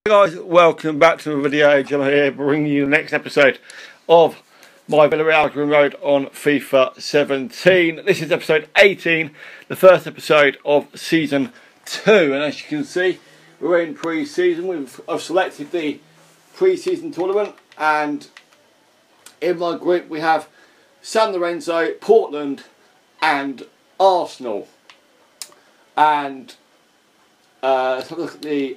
Hey guys, welcome back to the video. John here, bringing you the next episode of my Villarreal Green Road on FIFA 17. This is episode 18, the first episode of season 2, and as you can see, we're in pre-season. I've selected the pre-season tournament, and in my group we have San Lorenzo, Portland, and Arsenal. And let's have a look at the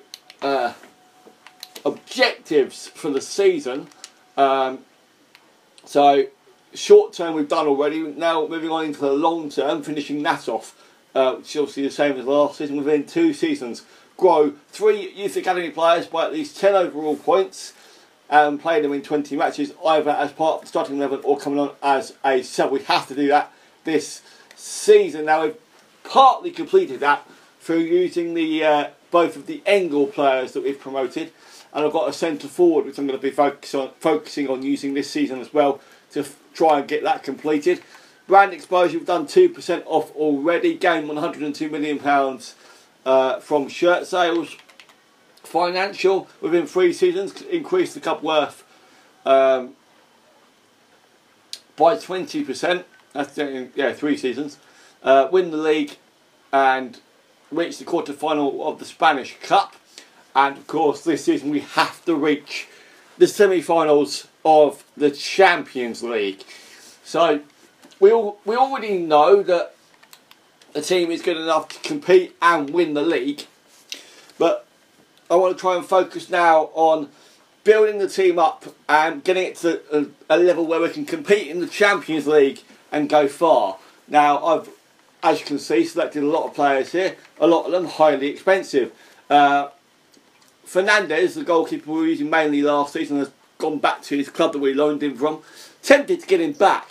objectives for the season. So short term we've done already. Now moving on into the long term, finishing that off, which is obviously the same as last season. Within 2 seasons, grow 3 youth academy players by at least 10 overall points and play them in 20 matches, either as part of the starting 11 or coming on as a sub. We have to do that this season. Now we've partly completed that through using the both of the Engel players that we've promoted. And I've got a centre forward which I'm going to be focusing on using this season as well to try and get that completed. Brand exposure, we've done 2% off already, gained £102 million from shirt sales. Financial, within 3 seasons, increased the club worth by 20%. That's 3 seasons. Win the league and reach the quarter-final of the Spanish Cup. And of course this season we have to reach the semi-finals of the Champions League. So we already know that the team is good enough to compete and win the league. But I want to try and focus now on building the team up and getting it to a level where we can compete in the Champions League and go far. Now I've, as you can see, selected a lot of players here, a lot of them highly expensive. Fernandez, the goalkeeper we were using mainly last season, has gone back to his club that we loaned him from. Tempted to get him back.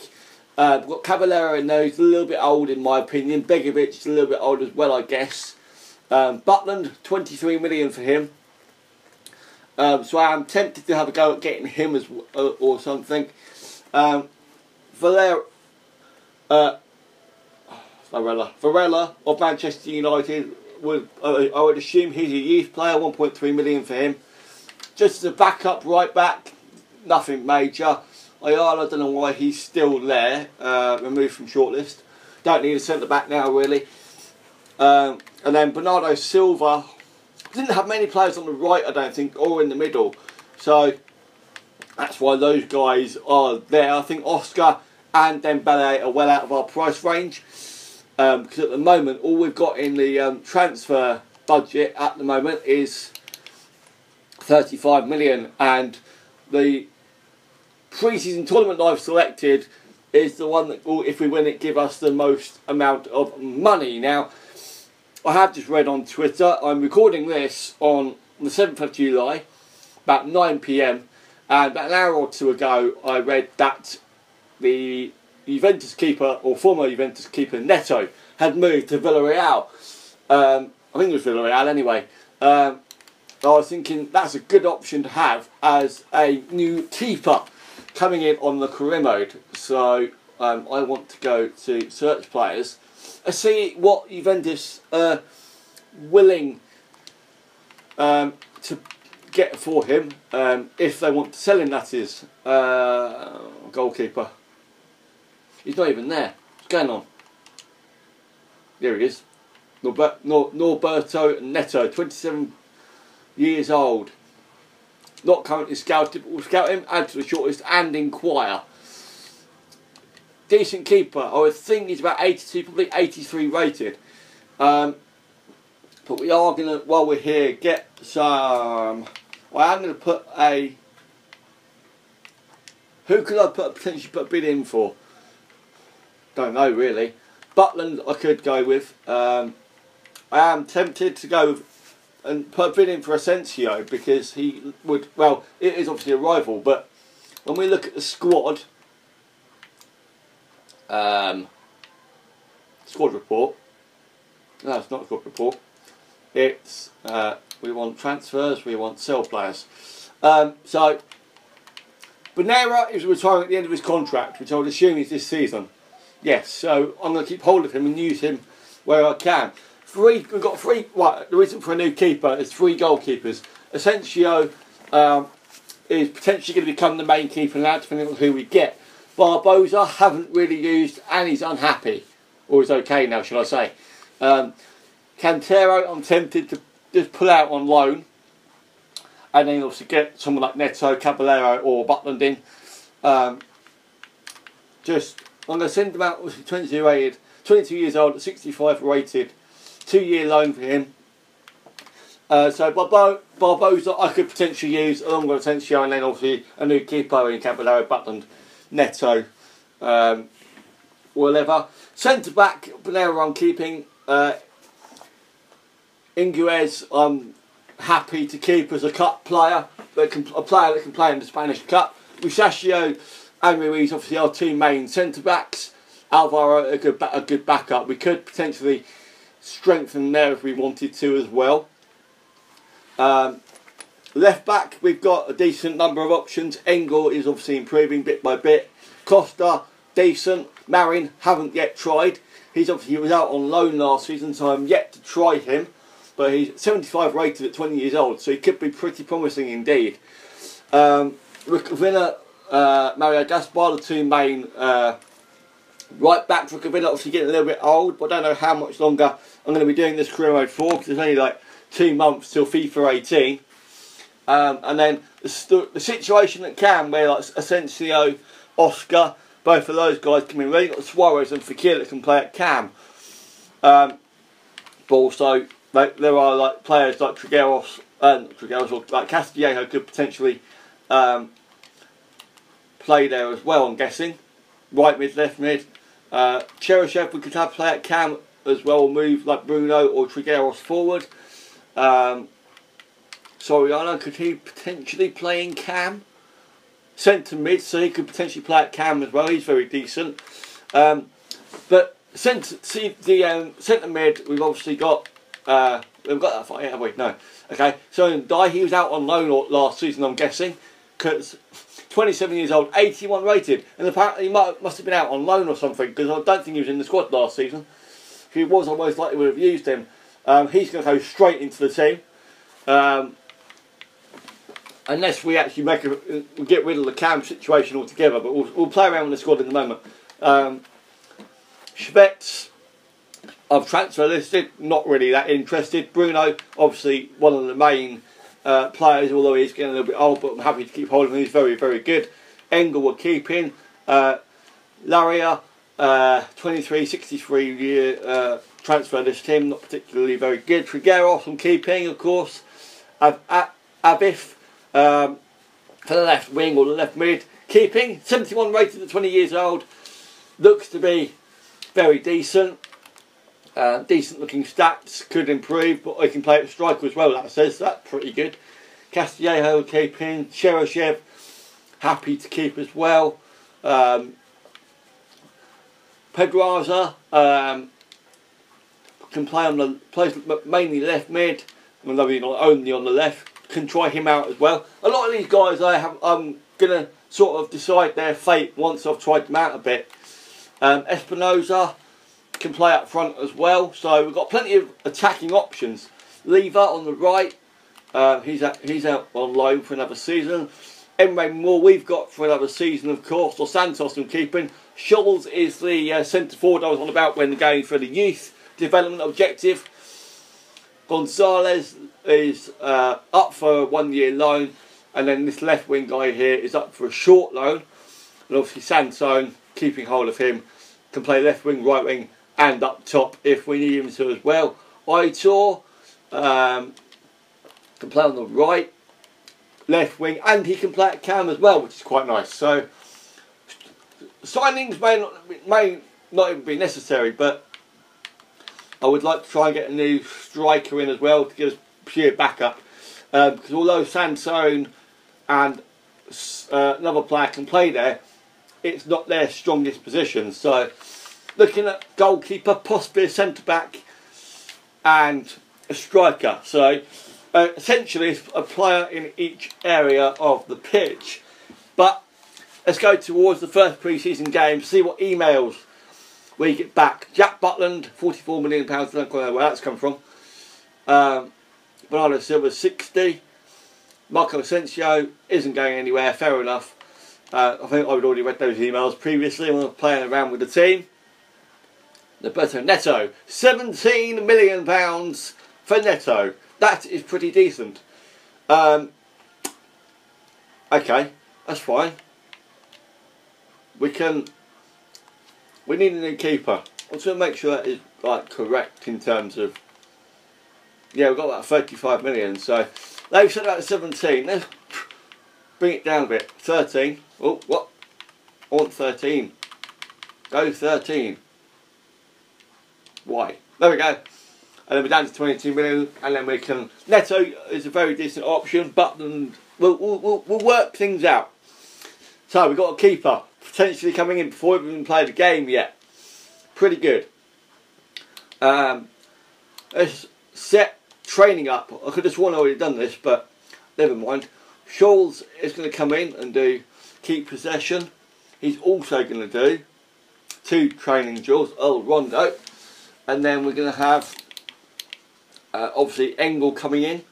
We've got Caballero in there, he's a little bit old in my opinion. Begovic is a little bit old as well, I guess. Butland, 23 million for him. So I am tempted to have a go at getting him as or something. Varela of Manchester United. I would assume he's a youth player, 1.3 million for him. Just as a backup right back, nothing major. Ayala, don't know why he's still there, removed from shortlist. Don't need a centre back now really. And then Bernardo Silva, didn't have many players on the right I don't think, or in the middle. So that's why those guys are there. I think Oscar and Dembele are well out of our price range. Because at the moment all we've got in the transfer budget at the moment is 35 million, and the pre-season tournament I've selected is the one that will, if we win it, give us the most amount of money. Now I have just read on Twitter, I'm recording this on the 7th of July about 9 PM, and about an hour or 2 ago I read that the Juventus keeper, or former Juventus keeper, Neto, had moved to Villarreal. I think it was Villarreal anyway. I was thinking that's a good option to have as a new keeper coming in on the career mode. So I want to go to search players and see what Juventus are willing to get for him, if they want to sell him, that is. Goalkeeper. He's not even there. What's going on? There he is. Norberto Neto, 27 years old. Not currently scouted, but we'll scout him, add to the shortlist and inquire. Decent keeper. I would think he's about 82, probably 83 rated. But we are going to, while we're here, get some... I am going to put a... Who could I potentially put a bid in for? Don't know really. Butland I could go with. I am tempted to go with and put a bid in for Asensio because he would, well, it is obviously a rival, but when we look at the squad, squad report, no, it's not a squad report, it's, we want transfers, we want sell players. So, Bonera is retiring at the end of his contract, which I would assume is this season. Yes, so I'm going to keep hold of him and use him where I can. We've got 3, right, the reason for a new keeper is 3 goalkeepers. Asensio is potentially going to become the main keeper now, depending on who we get. Barbosa haven't really used, and he's unhappy, or he's okay now, shall I say. Cantero, I'm tempted to just pull out on loan, and then obviously get someone like Neto, Caballero, or Butland in. I'm going to send him out, 22 rated, 22 years old, 65 rated, 2-year loan for him. So Barbosa I could potentially use along with Asensio, and then obviously a new keeper in Caballero, Butland, Neto, whatever. Centre back, Bonero I'm keeping. Inguez I'm happy to keep as a cup player, a player that can play in the Spanish Cup. Musacchio and Ruiz obviously are two main centre backs. Alvaro a good backup. We could potentially strengthen there if we wanted to as well. Left back, we've got a decent number of options. Engel is obviously improving bit by bit. Costa, decent. Marin, haven't yet tried. He was out on loan last season, so I'm yet to try him. But he's 75 rated at 20 years old, so he could be pretty promising indeed. Ricovilla, Mario Gaspar, the two main right backs. Ricovilla obviously getting a little bit old, but I don't know how much longer I'm going to be doing this career mode for, because it's only like 2 months till FIFA 18. And then the situation at Cam, where like Asensio, Oscar, both of those guys come in. We've got Suarez and Fekir that can play at Cam. But also there are like players like Trigueros or like Castillejo could potentially play there as well, I'm guessing. Right mid, left mid. Cheryshev we could have play at Cam as well, move like Bruno or Trigueros forward. Soriano, could he potentially play in Cam? Centre mid, so he could potentially play at Cam as well. He's very decent. But centre mid, we've obviously got. We've got that fight, have we? No. Okay. So Dye, he was out on loan last season, I'm guessing, because 27 years old, 81 rated, and apparently he must have been out on loan or something, because I don't think he was in the squad last season. If he was, I most likely would have used him. He's going to go straight into the team. Unless we actually get rid of the Cam situation altogether, but we'll play around with the squad in a moment. Schvetz, I've transfer listed, not really that interested. Bruno, obviously one of the main players, although he's getting a little bit old, but I'm happy to keep hold of him. He's very, very good. Engel we're keeping. Laria, 23, 63 year transfer list him, not particularly very good. Trigueros I'm keeping, of course. Abif. For the left wing or the left mid, keeping 71 rated at 20 years old, looks to be very decent. Decent looking stats, could improve, but I can play at striker as well. That says that's pretty good. Castillejo keeping. Cheryshev happy to keep as well. Pedraza can play on the mainly left mid, maybe not only on the left. Can try him out as well. A lot of these guys I'm gonna sort of decide their fate once I've tried them out a bit. Espinoza can play up front as well, so we've got plenty of attacking options. Lever on the right, he's out on loan for another season. Emre Moore we've got for another season, of course. Or Santos I'm keeping. Scholes is the centre forward I was on about when going for the youth development objective. Gonzalez is up for a 1-year loan, and then this left wing guy here is up for a short loan. And obviously Sansone, keeping hold of him, can play left wing, right wing and up top if we need him to as well. Aitor can play on the right, left wing, and he can play at Cam as well, which is quite nice. So signings may not even be necessary, but I would like to try and get a new striker in as well to give us pure backup. Because although Sansone and another player can play there, it's not their strongest position. So looking at goalkeeper, possibly a centre-back and a striker. So essentially a player in each area of the pitch. But let's go towards the first pre-season game, see what emails we get back. Jack Butland, £44 million, I don't quite know where that's come from. Bernardo Silva, 60. Marco Asensio isn't going anywhere, fair enough. I think I would already read those emails previously when I was playing around with the team. Roberto Neto, £17 million for Neto. That is pretty decent. Okay, that's fine. We need a new keeper. I want to make sure that is like correct in terms of. Yeah, we've got about 35 million. So they've said about 17. Let's bring it down a bit. 13. Oh, what? I want 13. Go 13. Why? There we go. And then we're down to 22 million, and then we can. Neto is a very decent option, but we'll work things out. So we've got a keeper potentially coming in before we've even played the game yet. Pretty good. Let's set training up. I could have sworn I already done this, but never mind. Scholes is going to come in and do keep possession. He's also going to do 2 training drills. Oh, Rondo. And then we're going to have obviously Engel coming in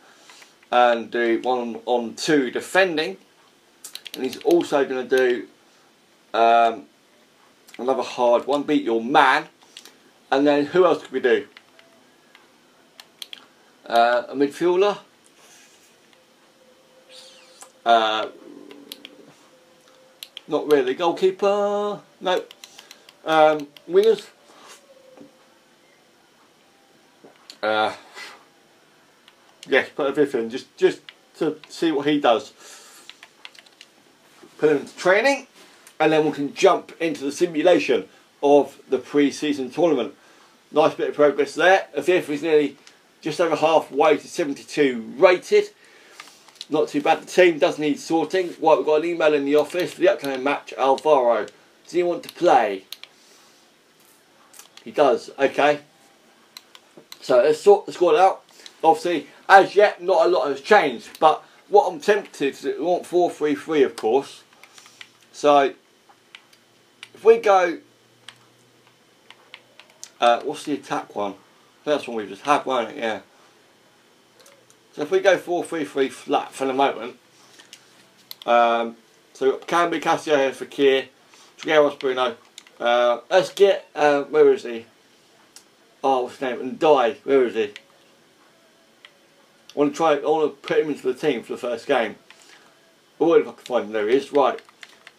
and do 1 on 2 defending. And he's also going to do another hard one, beat your man. And then who else could we do? A midfielder. Not really. Goalkeeper. No. Wingers. Yes, put everything just to see what he does. Put him into training, and then we can jump into the simulation of the pre-season tournament. Nice bit of progress there. Aviv is nearly just over halfway to 72 rated. Not too bad. The team does need sorting. Right, we've got an email in the office for the upcoming match. Alvaro, does he want to play? He does. Okay. So let's sort the squad out. Obviously, as yet, not a lot has changed. But what I'm tempted to do, we want 4-3-3, of course. So if we go, what's the attack one? That's one we just had, won't it? Yeah. So if we go 4-3-3 flat for the moment, so can be Castillo for Kier, Trigueros Bruno. Let's get where is he? Oh, what's his name? And Die. Where is he? I want to put him into the team for the first game. Oh, if I can find him, there he is. Right.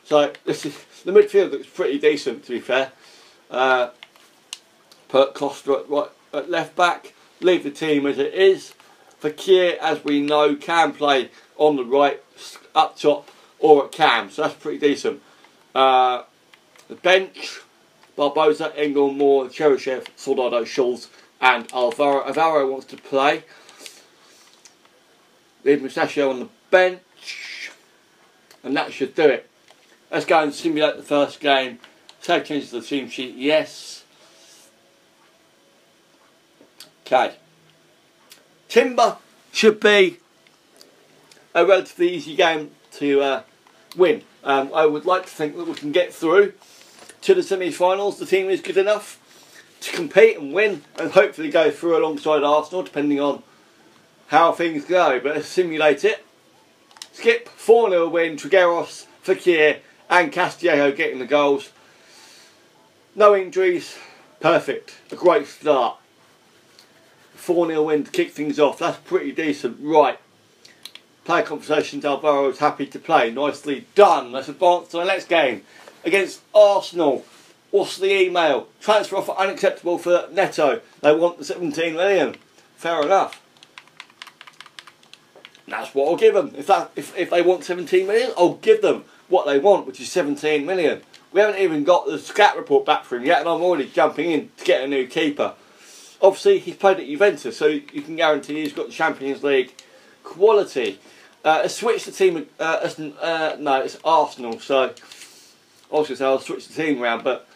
So this is the midfield looks pretty decent, to be fair. Put Costa at left back. Leave the team as it is. Fakir, as we know, can play on the right, up top, or at cam. So that's pretty decent. The bench. Barbosa, Engel, Moore, Cheryshev, Soldado, Scholes, and Alvaro. Alvaro wants to play. Leave Mustachio on the bench. And that should do it. Let's go and simulate the first game. Save changes to the team sheet. Yes. Okay. Timber should be a relatively easy game to win. I would like to think that we can get through to the semi-finals. The team is good enough to compete and win and hopefully go through alongside Arsenal, depending on how things go. But let's simulate it. Skip, 4-0 win, Trigueros, Fakir and Castillejo getting the goals. No injuries, perfect, a great start. 4-0 win to kick things off, that's pretty decent. Right, player conversations, Alvaro is happy to play, nicely done. Let's advance to the next game against Arsenal. What's the email? Transfer offer unacceptable for Neto. They want the 17 million. Fair enough. That's what I'll give them. If they want 17 million, I'll give them what they want, which is 17 million. We haven't even got the scat report back for him yet, and I'm already jumping in to get a new keeper. Obviously, he's played at Juventus, so you can guarantee he's got the Champions League quality. Switch the team. No, it's Arsenal, so I was going to say I'll switch the team around, but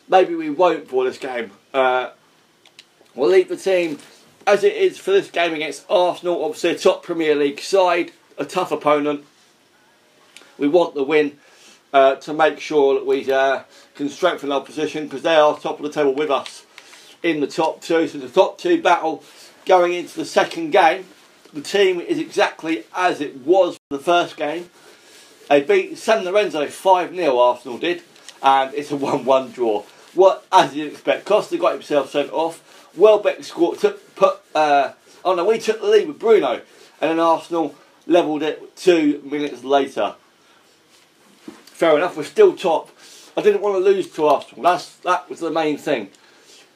maybe we won't for this game. We'll leave the team as it is for this game against Arsenal. Obviously, a top Premier League side, a tough opponent. We want the win to make sure that we can strengthen our position, because they are top of the table with us in the top two. So the top two battle going into the second game. the team is exactly as it was for the first game. They beat San Lorenzo 5-0, Arsenal did, and it's a 1-1 draw. What, as you'd expect, Costa got himself sent off. Welbeck scored, we took the lead with Bruno, and then Arsenal levelled it 2 minutes later. Fair enough, we're still top. I didn't want to lose to Arsenal. That was the main thing.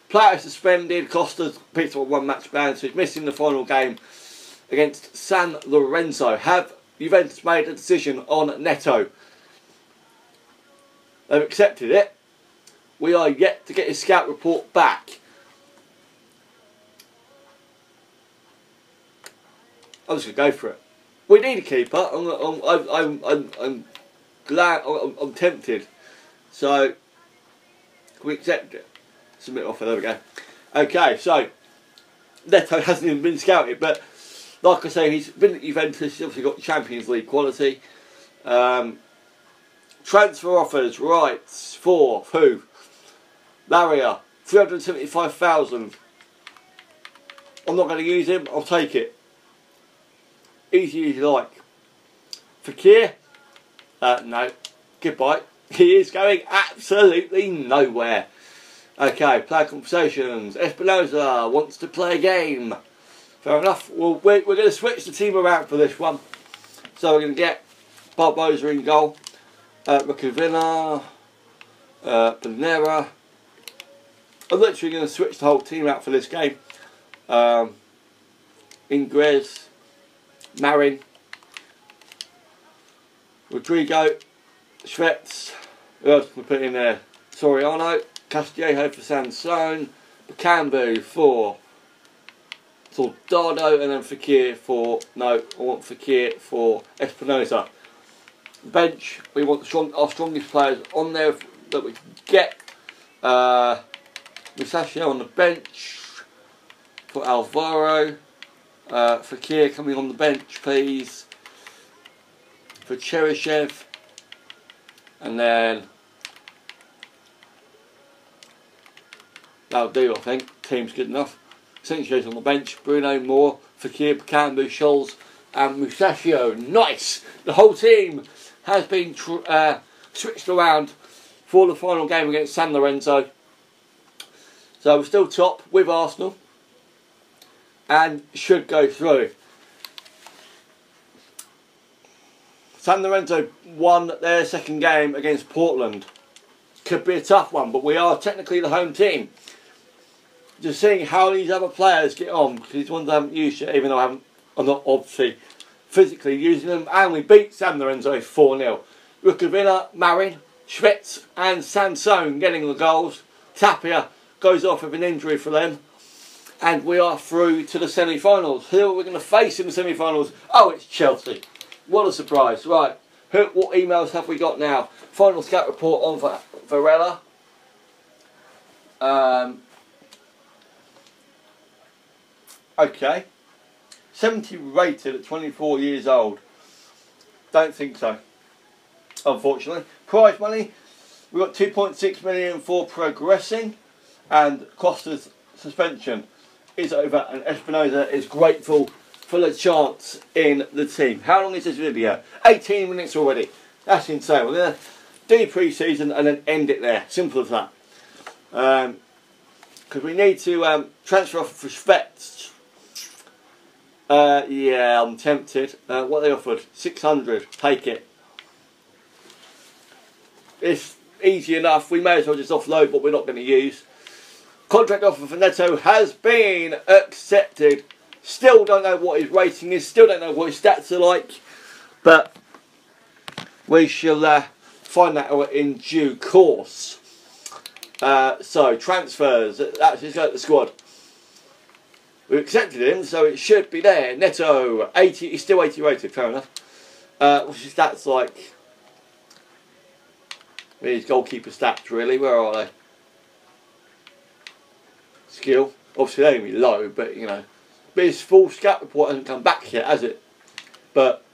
Player suspended. Costa's picked up a 1-match ban, so he's missing the final game against San Lorenzo. Have Juventus made a decision on Neto? They've accepted it. We are yet to get his scout report back. I'm just going to go for it. We need a keeper. I'm glad. I'm tempted. So, can we accept it? Submit offer, there we go. Okay, so, Neto hasn't even been scouted, but like I say, he's been at Juventus, he's obviously got Champions League quality. Transfer offers, right, for who? Laria, 375,000. I'm not going to use him, I'll take it. Easy as you like. Fakir? No. Goodbye. He is going absolutely nowhere. Okay, player conversations. Espinosa wants to play a game. Fair enough. Well, we're going to switch the team around for this one. So we're going to get Barbosa in goal. Ricavina. Benera. I'm literally going to switch the whole team out for this game. Ingres. Marin. Rodrigo. Schwetz. Who else can we put in there? Soriano. Castillejo for Sansone. Bakambu for Soldado, and then Fakir for, no, I want Fakir for Espinosa. Bench, we want our strongest players on there that we can get. Musacchio on the bench for Alvaro. Fakir coming on the bench, please, for Cheryshev. And then that'll do, I think. Team's good enough. Sanchez on the bench. Bruno, Moore, Fakir, Bakambu, Scholes and Musacchio. Nice! The whole team has been switched around for the final game against San Lorenzo. So we're still top with Arsenal and should go through. San Lorenzo won their second game against Portland. Could be a tough one, but we are technically the home team. Just seeing how these other players get on, because these ones I haven't used yet, even though I'm not obviously physically using them. And we beat San Lorenzo 4-0. Rukavina, Marin, Schwetz and Sansone getting the goals. Tapia goes off with an injury for them. And we are through to the semi-finals. Who are we going to face in the semi-finals? Oh, it's Chelsea. What a surprise. Right, what emails have we got now? Final scout report on Varela. Okay. 70 rated at 24 years old. Don't think so, unfortunately. Prize money, we've got 2.6 million for progressing, and Costa's suspension is over, and Espinosa is grateful for the chance in the team. How long is this video? 18 minutes already. That's insane. We're going to do pre-season and then end it there. Simple as that. Because we need to transfer off for Schwetz. Yeah, I'm tempted. What they offered? 600. Take it. It's easy enough. We may as well just offload what we're not going to use. Contract offer for Neto has been accepted. Still don't know what his rating is. Still don't know what his stats are like. But we shall find that out in due course. So, transfers. That's just the squad. We accepted him, so it should be there. Neto, 80. He's still 80 rated, fair enough. What's his stats like? His goalkeeper stats, really. Where are they? Skill. Obviously, they're going to be low, but, you know. But his full scout report hasn't come back yet, has it? But,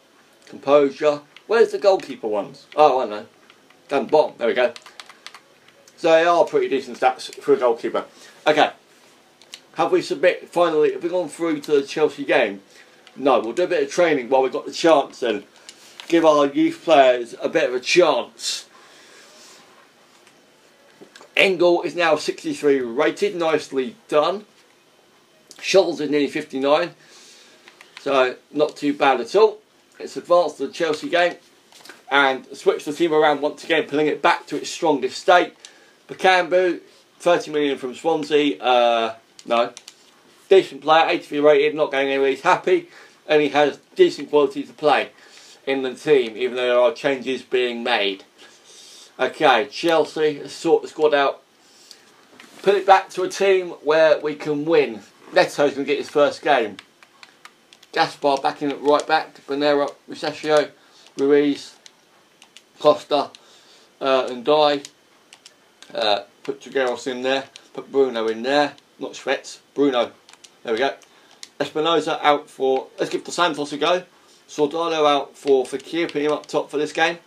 composure. Where's the goalkeeper ones? Oh, I don't know. Down the bottom. There we go. So they are pretty decent stats for a goalkeeper. Okay. Have we finally, have we gone through to the Chelsea game? No, we'll do a bit of training while we've got the chance and give our youth players a bit of a chance. Engel is now 63 rated, nicely done. Scholes is nearly 59, so not too bad at all. It's advanced to the Chelsea game and switch the team around once again, pulling it back to its strongest state. Bakambu, 30 million from Swansea, no. Decent player, 83 rated, not going anywhere, he's happy, and he has decent quality to play in the team, even though there are changes being made. Okay, Chelsea, let's sort the squad out. Put it back to a team where we can win. Neto's going to get his first game. Gaspar back in at right back, Bonera, Musacchio, Ruiz, Costa, and Dye. Put Trigueros in there, put Bruno in there, not Schwetz, Bruno. There we go. Espinosa out for, let's give Dos Santos a go. Soldado out for Fekir, put him up top for this game.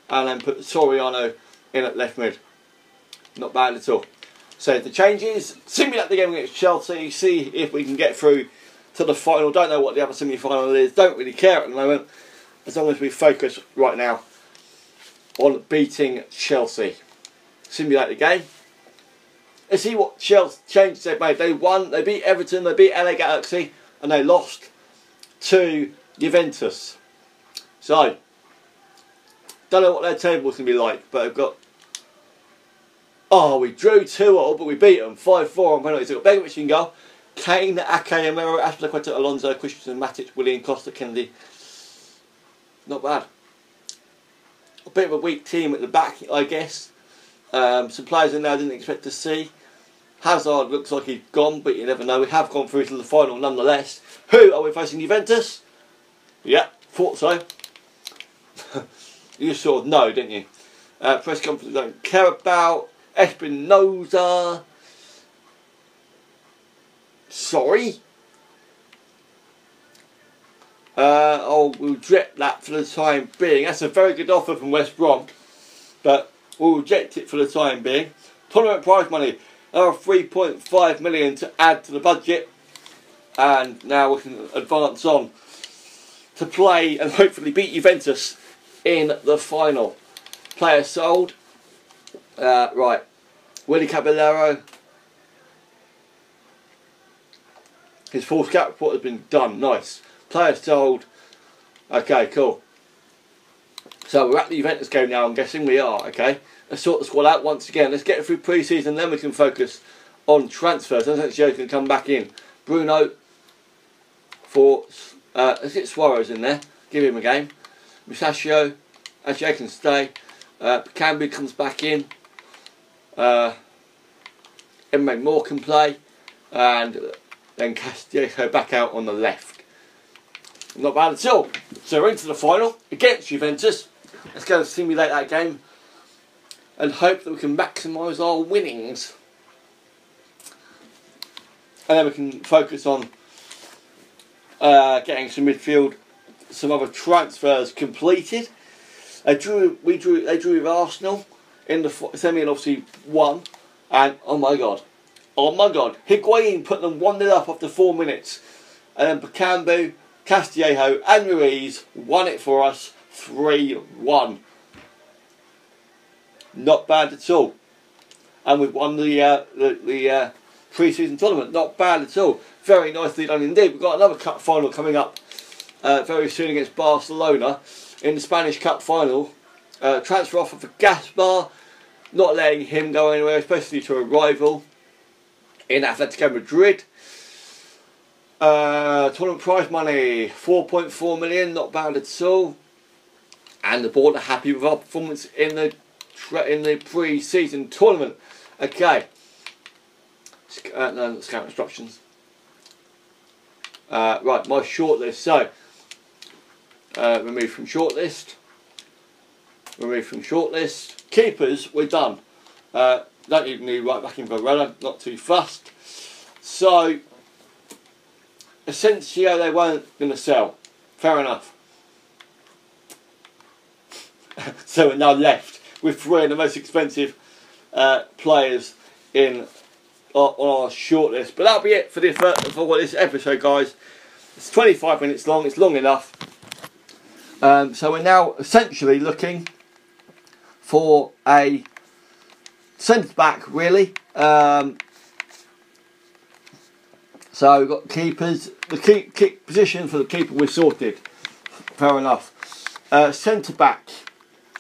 And then put Soriano in at left mid. Not bad at all. So the changes, simulate the game against Chelsea, see if we can get through to the final. Don't know what the other semi-final is, don't really care at the moment, as long as we focus right now on beating Chelsea. Simulate the game. Let's see what Chelsea changes they've made. They won, they beat Everton, they beat LA Galaxy, and they lost to Juventus. So, don't know what their table's going to be like, but they've got... Oh, we drew 2-2, but we beat them 5-4 on penalties. They've got Begovic in goal, Kane, Ake, Amaro, Aspilicueta, Alonso, Christensen, Matic, Willian, Costa, Kennedy. Not bad. A bit of a weak team at the back, I guess. Some players in there I didn't expect to see. Hazard looks like he's gone, but you never know. We have gone through to the final nonetheless. Who are we facing? Juventus? Yeah, thought so. You sort of know, didn't you? Press conference don't care about. Espinosa. Sorry. We'll reject that for the time being. That's a very good offer from West Brom, but we'll reject it for the time being. Tournament prize money. Another 3.5 million to add to the budget, and now we can advance on to play and hopefully beat Juventus in the final. Player sold. Right, Willy Caballero. His full scout report has been done. Nice. Player sold. Okay, cool. So we're at the Juventus game now. I'm guessing we are. Okay. Let's sort the squad out once again. Let's get through pre-season, then we can focus on transfers. I think Joe's going to come back in. Bruno for, let's get Suarez in there. Give him a game. Musacchio, actually I can stay. Camby comes back in. Emre Moore can play. And then Castillo back out on the left. Not bad at all. So we're into the final against Juventus. Let's go and simulate that game and hope that we can maximise our winnings. And then we can focus on getting some midfield, some other transfers completed. They drew with Arsenal in the semi and obviously won. And oh my god, Higuain put them 1-0 up after 4 minutes. And then Bakambu, Castillejo and Ruiz won it for us 3-1. Not bad at all. And we've won the pre-season tournament. Not bad at all. Very nicely done indeed. We've got another cup final coming up very soon against Barcelona in the Spanish Cup final. Transfer offer for Gaspar. Not letting him go anywhere, especially to a rival in Atletico Madrid. Tournament prize money 4.4 million. Not bad at all. And the board are happy with our performance in the pre-season tournament. Okay. No, not scout instructions. Right, my shortlist. So, remove from shortlist. Remove from shortlist. Keepers, we're done. Don't even need right back in Villarreal. Not too fussed. So, Asensio they weren't going to sell. Fair enough. So we're now left with 3 of the most expensive players on our shortlist. But that'll be it for this episode, guys. It's 25 minutes long, it's long enough. So we're now essentially looking for a centre back, really. So we've got keepers. The key position for the keeper we're sorted. Fair enough. Centre back,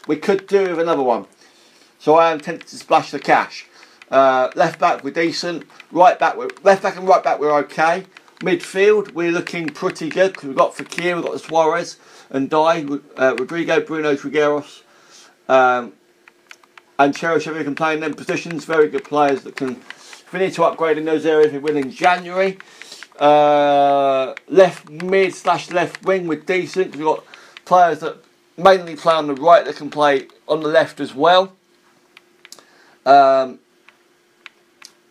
we could do with another one. So I am tempted to splash the cash. Left back we're decent. Left back and right back we're okay. Midfield we're looking pretty good because we've got Fekir, we've got the Suarez and Dye, Rodrigo, Bruno, Trigueros, and Cheryshev who can play in them positions. Very good players that can. If we need to upgrade in those areas, we will in January. Left mid / left wing we're decent because we've got players that mainly play on the right that can play on the left as well.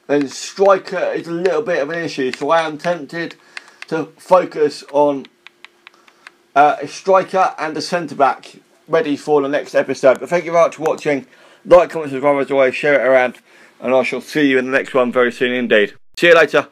Then striker is a little bit of an issue, so I am tempted to focus on a striker and a centre back ready for the next episode. But thank you very much for watching. Like, comment, subscribe as always, share it around, and I shall see you in the next one very soon indeed. See you later.